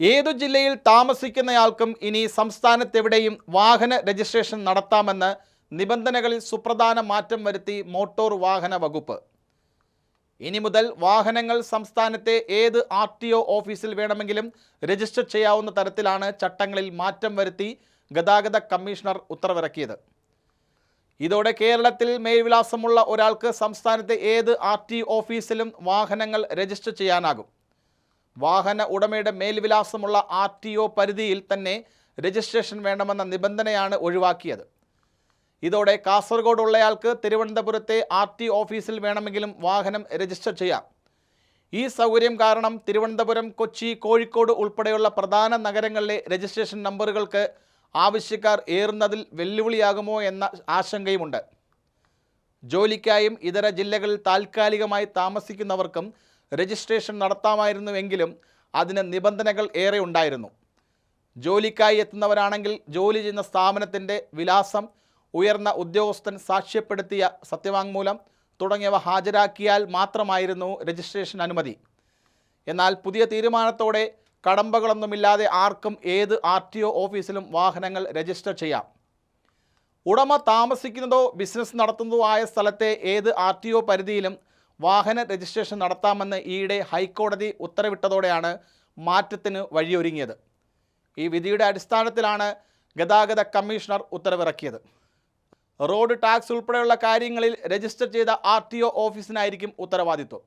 ഏതു ജില്ലയിൽ താമസിക്കുന്നയാൾക്കും ഇനി സംസ്ഥാനത്തെവിടെയും വാഹന രജിസ്ട്രേഷൻ നടത്താമെന്ന് നിബന്ധനകളിൽ സുപ്രധാന മാറ്റം വരുത്തി മോട്ടോർ വാഹന വകുപ്പ്. ഇനി മുതൽ വാഹനങ്ങൾ സംസ്ഥാനത്തെ ഏത് RTO ഓഫീസിൽ വേണമെങ്കിലും രജിസ്റ്റർ ചെയ്യാവുന്ന തരത്തിലാണ് ചട്ടങ്ങളിൽ മാറ്റം വരുത്തി ഗതാഗത കമ്മീഷണർ ഉത്തരവിറക്കിയത്. ഇതോടെ കേരളത്തിൽ മേൽവിലാസമുള്ള ഒരാൾക്ക് സംസ്ഥാനത്തെ ഏത് RTO ഓഫീസിലും വാഹനങ്ങൾ രജിസ്റ്റർ ചെയ്യാനാകും. വാഹന ഉടമയുടെ മേൽവിലാസമുള്ള RTO പരിധിയിൽ തന്നെ രജിസ്ട്രേഷൻ വേണമെന്ന നിബന്ധനയാണ് ഒഴിവാക്കിയത്. ഇതോടെ കാസർഗോഡ് ഉള്ളയാൾക്ക് തിരുവനന്തപുരത്തെ RTO ഓഫീസിൽ വേണമെങ്കിലും വാഹനം രജിസ്റ്റർ ചെയ്യാം. ഈ സൗകര്യം കാരണം തിരുവനന്തപുരം, കൊച്ചി, കോഴിക്കോട് ഉൾപ്പെടെയുള്ള പ്രധാന നഗരങ്ങളിലെ രജിസ്ട്രേഷൻ നമ്പറുകൾക്ക് ആവശ്യക്കാർ ഏറുന്നതിൽ വെല്ലുവിളിയാകുമോ എന്ന ആശങ്കയുമുണ്ട്. ജോലിക്കായും ഇതര ജില്ലകളിൽ താൽക്കാലികമായി താമസിക്കുന്നവർക്കും രജിസ്ട്രേഷൻ നടത്താമായിരുന്നുവെങ്കിലും അതിന് നിബന്ധനകൾ ഏറെ ഉണ്ടായിരുന്നു. ജോലിക്കായി എത്തുന്നവരാണെങ്കിൽ ജോലി ചെയ്യുന്ന സ്ഥാപനത്തിൻ്റെ വിലാസം, ഉയർന്ന ഉദ്യോഗസ്ഥൻ സാക്ഷ്യപ്പെടുത്തിയ സത്യവാങ്മൂലം തുടങ്ങിയവ ഹാജരാക്കിയാൽ മാത്രമായിരുന്നു രജിസ്ട്രേഷൻ അനുമതി. എന്നാൽ പുതിയ തീരുമാനത്തോടെ കടമ്പകളൊന്നുമില്ലാതെ ആർക്കും ഏത് RTO ഓഫീസിലും വാഹനങ്ങൾ രജിസ്റ്റർ ചെയ്യാം. ഉടമ താമസിക്കുന്നതോ ബിസിനസ് നടത്തുന്നതോ ആയ സ്ഥലത്തെ ഏത് RTO പരിധിയിലും വാഹന രജിസ്ട്രേഷൻ നടത്താമെന്ന് ഈയിടെ ഹൈക്കോടതി ഉത്തരവിട്ടതോടെയാണ് മാറ്റത്തിന് വഴിയൊരുങ്ങിയത്. ഈ വിധിയുടെ അടിസ്ഥാനത്തിലാണ് ഗതാഗത കമ്മീഷണർ ഉത്തരവിറക്കിയത്. റോഡ് ടാക്സ് ഉൾപ്പെടെയുള്ള കാര്യങ്ങളിൽ രജിസ്റ്റർ ചെയ്ത RTO ഓഫീസിനായിരിക്കും ഉത്തരവാദിത്വം.